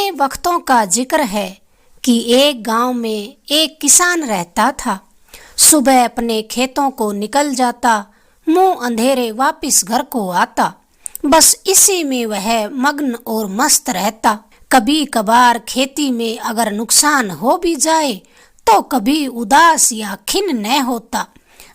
पुराने वक्तों का जिक्र है कि एक गांव में एक किसान रहता था। सुबह अपने खेतों को निकल जाता, मुंह अंधेरे वापस घर को आता। बस इसी में वह मग्न और मस्त रहता। कभी कभार खेती में अगर नुकसान हो भी जाए तो कभी उदास या खिन्न न होता,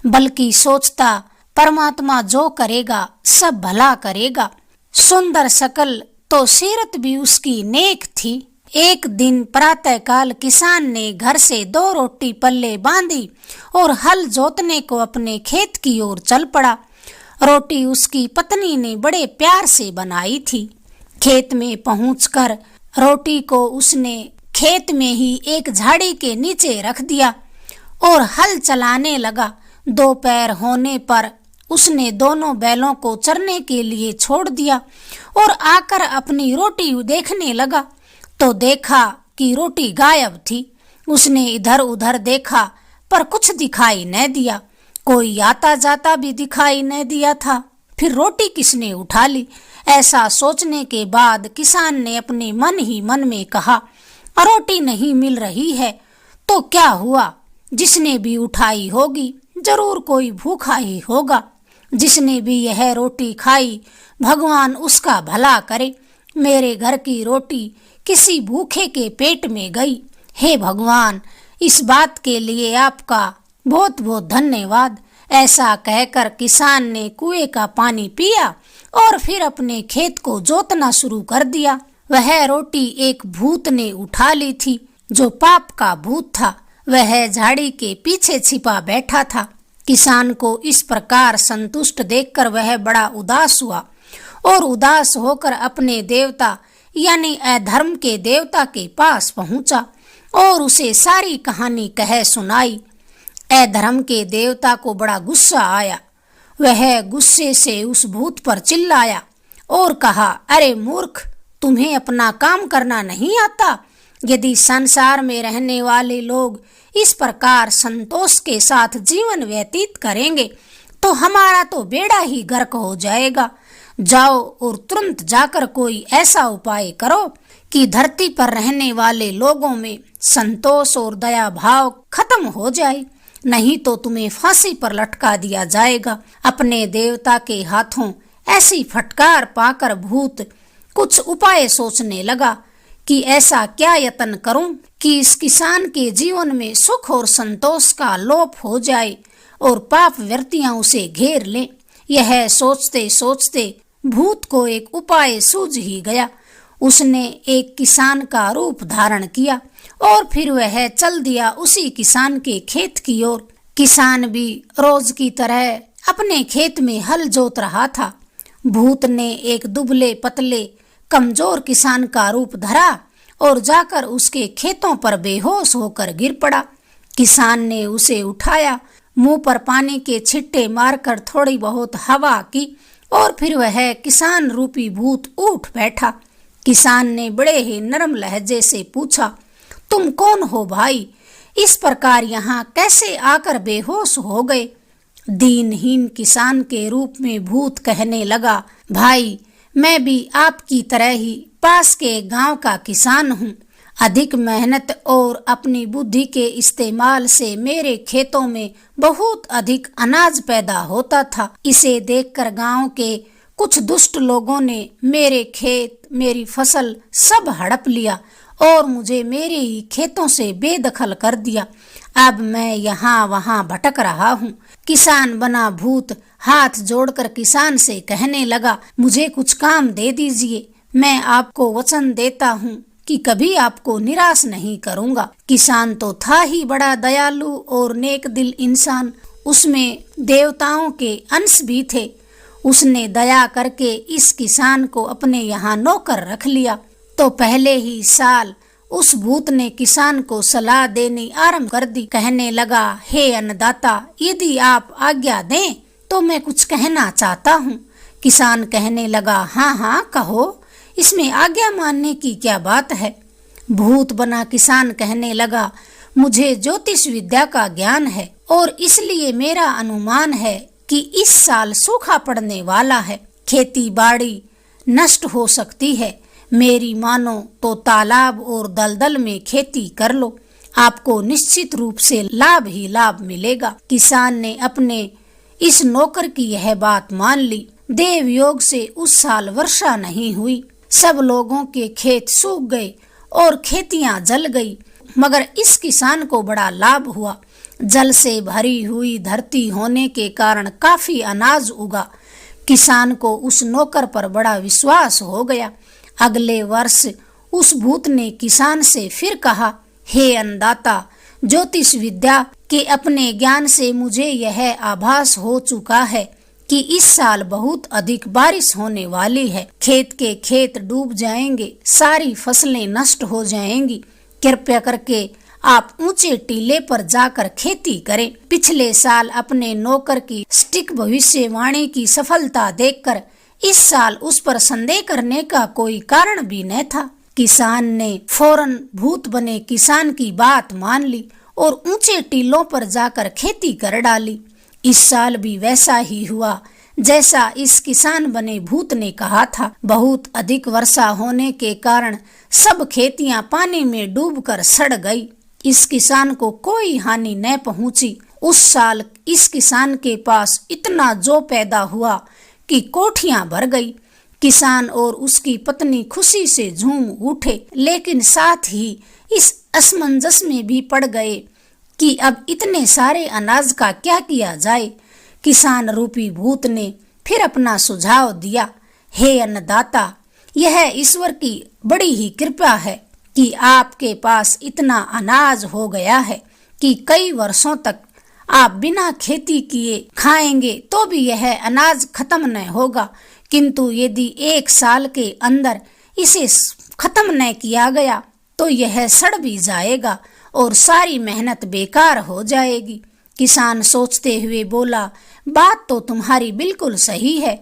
बल्कि सोचता परमात्मा जो करेगा सब भला करेगा। सुंदर शकल तो सीरत भी उसकी नेक थी। एक दिन प्रातःकाल किसान ने घर से 2 रोटी पल्ले बांधी और हल जोतने को अपने खेत की ओर चल पड़ा। रोटी उसकी पत्नी ने बड़े प्यार से बनाई थी। खेत में पहुंचकर रोटी को उसने खेत में ही एक झाड़ी के नीचे रख दिया और हल चलाने लगा। दोपहर होने पर उसने दोनों बैलों को चरने के लिए छोड़ दिया और आकर अपनी रोटी देखने लगा तो देखा कि रोटी गायब थी। उसने इधर उधर देखा पर कुछ दिखाई न दिया। कोई आता जाता भी दिखाई न दिया था। फिर रोटी किसने उठा ली? ऐसा सोचने के बाद किसान ने अपने मन ही मन में कहा, रोटी नहीं मिल रही है तो क्या हुआ, जिसने भी उठाई होगी जरूर कोई भूखा ही होगा। जिसने भी यह रोटी खाई भगवान उसका भला करे। मेरे घर की रोटी किसी भूखे के पेट में गई। हे भगवान, इस बात के लिए आपका बहुत बहुत धन्यवाद। ऐसा कहकर किसान ने कुएं का पानी पिया और फिर अपने खेत को जोतना शुरू कर दिया। वह रोटी एक भूत ने उठा ली थी, जो पाप का भूत था। वह झाड़ी के पीछे छिपा बैठा था। किसान को इस प्रकार संतुष्ट देखकर वह बड़ा उदास हुआ और उदास होकर अपने देवता यानी अधर्म के देवता के पास पहुंचा और उसे सारी कहानी कह सुनाई। अधर्म के देवता को बड़ा गुस्सा आया। वह गुस्से से उस भूत पर चिल्लाया और कहा, अरे मूर्ख, तुम्हें अपना काम करना नहीं आता? यदि संसार में रहने वाले लोग इस प्रकार संतोष के साथ जीवन व्यतीत करेंगे तो हमारा तो बेड़ा ही गर्क हो जाएगा। जाओ और तुरंत जाकर कोई ऐसा उपाय करो कि धरती पर रहने वाले लोगों में संतोष और दया भाव खत्म हो जाए, नहीं तो तुम्हें फांसी पर लटका दिया जाएगा। अपने देवता के हाथों ऐसी फटकार पाकर भूत कुछ उपाय सोचने लगा कि ऐसा क्या यत्न करूं कि इस किसान के जीवन में सुख और संतोष का लोप हो जाए और पाप वृत्तियां उसे घेर लें। यह सोचते सोचते भूत को एक उपाय सूझ ही गया। उसने एक किसान का रूप धारण किया और फिर वह चल दिया उसी किसान के खेत की ओर। किसान भी रोज की तरह अपने खेत में हल जोत रहा था। भूत ने एक दुबले पतले कमजोर किसान का रूप धरा और जाकर उसके खेतों पर बेहोश होकर गिर पड़ा। किसान ने उसे उठाया, मुंह पर पानी के छिट्टे मारकर थोड़ी बहुत हवा की और फिर वह किसान रूपी भूत उठ बैठा। किसान ने बड़े ही नरम लहजे से पूछा, तुम कौन हो भाई? इस प्रकार यहाँ कैसे आकर बेहोश हो गए? दीनहीन किसान के रूप में भूत कहने लगा, भाई, मैं भी आपकी तरह ही पास के गांव का किसान हूँ। अधिक मेहनत और अपनी बुद्धि के इस्तेमाल से मेरे खेतों में बहुत अधिक अनाज पैदा होता था। इसे देखकर गांव के कुछ दुष्ट लोगों ने मेरे खेत, मेरी फसल सब हड़प लिया और मुझे मेरे ही खेतों से बेदखल कर दिया। अब मैं यहाँ वहाँ भटक रहा हूँ। किसान बना भूत हाथ जोड़कर किसान से कहने लगा, मुझे कुछ काम दे दीजिए। मैं आपको वचन देता हूँ कि कभी आपको निराश नहीं करूँगा। किसान तो था ही बड़ा दयालु और नेक दिल इंसान। उसमें देवताओं के अंश भी थे। उसने दया करके इस किसान को अपने यहाँ नौकर रख लिया। तो पहले ही साल उस भूत ने किसान को सलाह देनी आरंभ कर दी। कहने लगा, हे अन्नदाता, यदि आप आज्ञा दें तो मैं कुछ कहना चाहता हूँ। किसान कहने लगा, हाँ हाँ कहो, इसमें आज्ञा मानने की क्या बात है। भूत बना किसान कहने लगा, मुझे ज्योतिष विद्या का ज्ञान है और इसलिए मेरा अनुमान है कि इस साल सूखा पड़ने वाला है। खेती बाड़ी नष्ट हो सकती है। मेरी मानो तो तालाब और दलदल में खेती कर लो, आपको निश्चित रूप से लाभ ही लाभ मिलेगा। किसान ने अपने इस नौकर की यह बात मान ली। देव योग से उस साल वर्षा नहीं हुई, सब लोगों के खेत सूख गए और खेतियां जल गई, मगर इस किसान को बड़ा लाभ हुआ। जल से भरी हुई धरती होने के कारण काफी अनाज उगा। किसान को उस नौकर पर बड़ा विश्वास हो गया। अगले वर्ष उस भूत ने किसान से फिर कहा, हे अन्नदाता, ज्योतिष विद्या के अपने ज्ञान से मुझे यह आभास हो चुका है कि इस साल बहुत अधिक बारिश होने वाली है। खेत के खेत डूब जाएंगे, सारी फसलें नष्ट हो जाएंगी। कृपया करके आप ऊंचे टीले पर जाकर खेती करें। पिछले साल अपने नौकर की सटीक भविष्यवाणी की सफलता देखकर इस साल उस पर संदेह करने का कोई कारण भी न था। किसान ने फौरन भूत बने किसान की बात मान ली और ऊंचे टीलों पर जाकर खेती कर डाली। इस साल भी वैसा ही हुआ जैसा इस किसान बने भूत ने कहा था। बहुत अधिक वर्षा होने के कारण सब खेतियां पानी में डूबकर सड़ गई। इस किसान को कोई हानि न पहुंची। उस साल इस किसान के पास इतना जो पैदा हुआ कि कोठियां भर गई। किसान और उसकी पत्नी खुशी से झूम उठे, लेकिन साथ ही इस असमंजस में भी पड़ गए कि अब इतने सारे अनाज का क्या किया जाए। किसान रूपी भूत ने फिर अपना सुझाव दिया, हे अन्नदाता, यह ईश्वर की बड़ी ही कृपा है कि आपके पास इतना अनाज हो गया है कि कई वर्षों तक आप बिना खेती किए खाएंगे तो भी यह अनाज खत्म न होगा, किंतु यदि एक साल के अंदर इसे खत्म न किया गया तो यह सड़ भी जाएगा और सारी मेहनत बेकार हो जाएगी। किसान सोचते हुए बोला, बात तो तुम्हारी बिल्कुल सही है,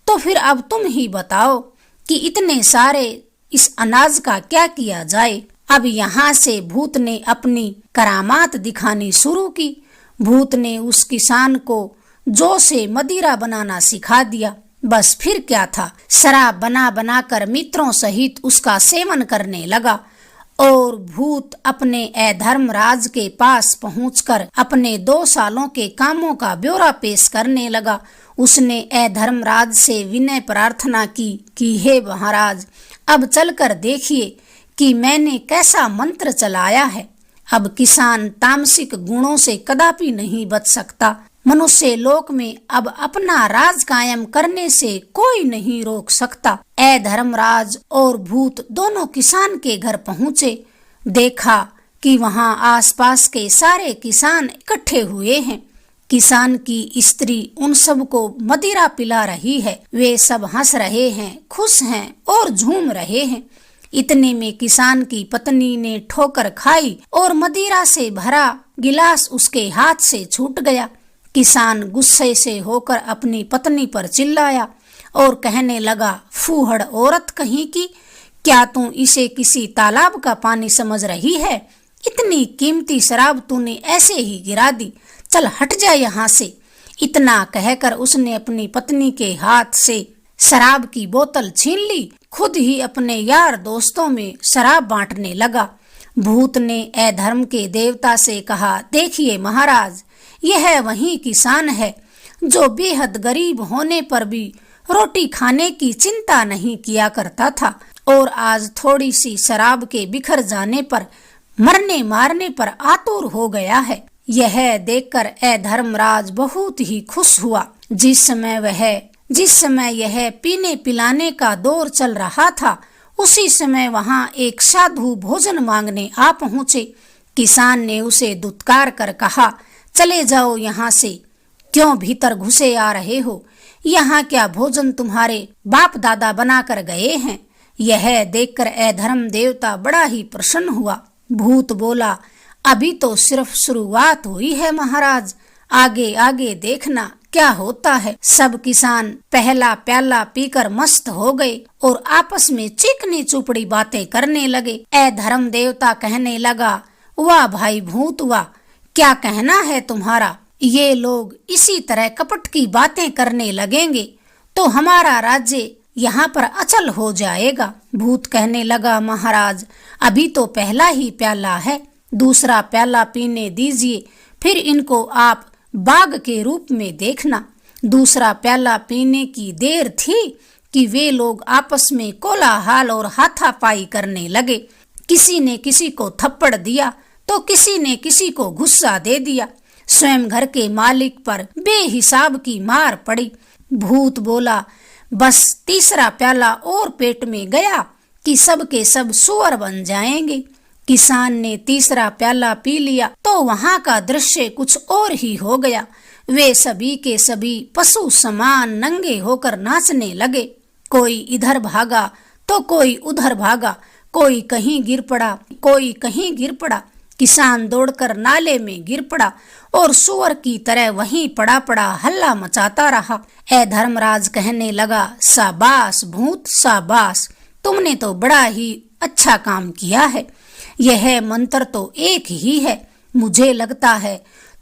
तो फिर अब तुम ही बताओ कि इतने सारे इस अनाज का क्या किया जाए। अब यहाँ से भूत ने अपनी करामात दिखानी शुरू की। भूत ने उस किसान को जौ से मदिरा बनाना सिखा दिया। बस फिर क्या था, शराब बना बना कर मित्रों सहित उसका सेवन करने लगा और भूत अपने अधर्मराज के पास पहुंचकर अपने 2 सालों के कामों का ब्यौरा पेश करने लगा। उसने अधर्मराज से विनय प्रार्थना की कि हे महाराज, अब चलकर देखिए कि मैंने कैसा मंत्र चलाया है। अब किसान तामसिक गुणों से कदापि नहीं बच सकता। मनुष्य लोक में अब अपना राज कायम करने से कोई नहीं रोक सकता। अधर्मराज और भूत दोनों किसान के घर पहुँचे। देखा कि वहाँ आसपास के सारे किसान इकट्ठे हुए हैं। किसान की स्त्री उन सबको मदिरा पिला रही है। वे सब हंस रहे हैं, खुश हैं और झूम रहे हैं। इतने में किसान की पत्नी ने ठोकर खाई और मदिरा से भरा गिलास उसके हाथ से छूट गया। किसान गुस्से से होकर अपनी पत्नी पर चिल्लाया और कहने लगा, फूहड़ औरत कहीं की, क्या तू इसे किसी तालाब का पानी समझ रही है? इतनी कीमती शराब तूने ऐसे ही गिरा दी, चल हट जा यहाँ से। इतना कहकर उसने अपनी पत्नी के हाथ से शराब की बोतल छीन ली, खुद ही अपने यार दोस्तों में शराब बांटने लगा। भूत ने अधर्म के देवता से कहा, देखिए महाराज, यह वही किसान है जो बेहद गरीब होने पर भी रोटी खाने की चिंता नहीं किया करता था और आज थोड़ी सी शराब के बिखर जाने पर मरने मारने पर आतुर हो गया है। यह देखकर अधर्मराज बहुत ही खुश हुआ। जिस समय यह पीने पिलाने का दौर चल रहा था, उसी समय वहाँ एक साधु भोजन मांगने आ पहुँचे। किसान ने उसे दुत्कार कर कहा, चले जाओ यहाँ से, क्यों भीतर घुसे आ रहे हो? यहाँ क्या भोजन तुम्हारे बाप दादा बना कर गए हैं? यह देखकर अधर्म देवता बड़ा ही प्रसन्न हुआ। भूत बोला, अभी तो सिर्फ शुरुआत हुई है महाराज, आगे आगे देखना क्या होता है। सब किसान पहला प्याला पीकर मस्त हो गए और आपस में चिकनी चुपड़ी बातें करने लगे। अधर्म देवता कहने लगा, वाह भाई भूत वाह, क्या कहना है तुम्हारा? ये लोग इसी तरह कपट की बातें करने लगेंगे तो हमारा राज्य यहाँ पर अचल हो जाएगा। भूत कहने लगा, महाराज अभी तो पहला ही प्याला है, दूसरा प्याला पीने दीजिए, फिर इनको आप बाघ के रूप में देखना। दूसरा प्याला पीने की देर थी कि वे लोग आपस में कोलाहल और हाथापाई करने लगे। किसी ने किसी को थप्पड़ दिया तो किसी ने किसी को गुस्सा दे दिया। स्वयं घर के मालिक पर बेहिसाब की मार पड़ी। भूत बोला, बस तीसरा प्याला और पेट में गया कि सब के सब सुअर बन जाएंगे। किसान ने तीसरा प्याला पी लिया तो वहां का दृश्य कुछ और ही हो गया। वे सभी के सभी पशु समान नंगे होकर नाचने लगे। कोई इधर भागा तो कोई उधर भागा, कोई कहीं गिर पड़ा, कोई कहीं गिर पड़ा। किसान दौड़कर नाले में गिर पड़ा और सुअर की तरह वहीं पड़ा पड़ा हल्ला मचाता रहा। ए धर्मराज कहने लगा, शाबाश भूत शाबाश, तुमने तो बड़ा ही अच्छा काम किया है। यह मंत्र तो एक ही है। मुझे लगता है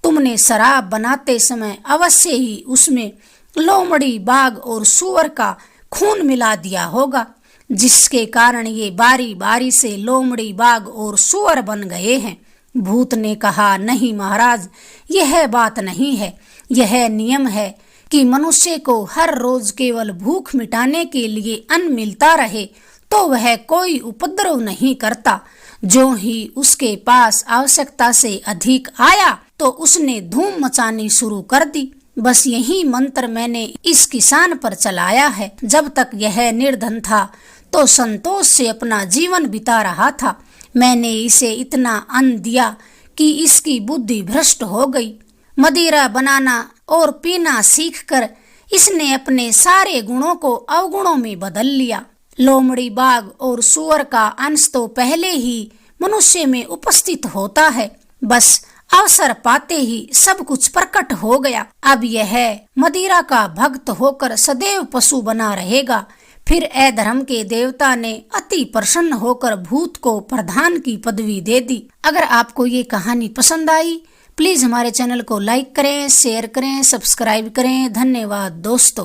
तुमने शराब बनाते समय अवश्य ही उसमें लोमड़ी, बाघ और सुअर का खून मिला दिया होगा, जिसके कारण ये बारी बारी से लोमड़ी, बाघ और सुअर बन गए हैं। भूत ने कहा, नहीं महाराज, यह बात नहीं है। यह नियम है कि मनुष्य को हर रोज केवल भूख मिटाने के लिए अन्न मिलता रहे तो वह कोई उपद्रव नहीं करता। जो ही उसके पास आवश्यकता से अधिक आया तो उसने धूम मचानी शुरू कर दी। बस यही मंत्र मैंने इस किसान पर चलाया है। जब तक यह निर्धन था तो संतोष से अपना जीवन बिता रहा था। मैंने इसे इतना अन्न दिया कि इसकी बुद्धि भ्रष्ट हो गई। मदिरा बनाना और पीना सीखकर इसने अपने सारे गुणों को अवगुणों में बदल लिया। लोमड़ी, बाघ और सुअर का अंश तो पहले ही मनुष्य में उपस्थित होता है, बस अवसर पाते ही सब कुछ प्रकट हो गया। अब यह मदिरा का भक्त होकर सदैव पशु बना रहेगा। फिर अधर्म के देवता ने अति प्रसन्न होकर भूत को प्रधान की पदवी दे दी। अगर आपको ये कहानी पसंद आई, प्लीज हमारे चैनल को लाइक करें, शेयर करें, सब्सक्राइब करें। धन्यवाद दोस्तों।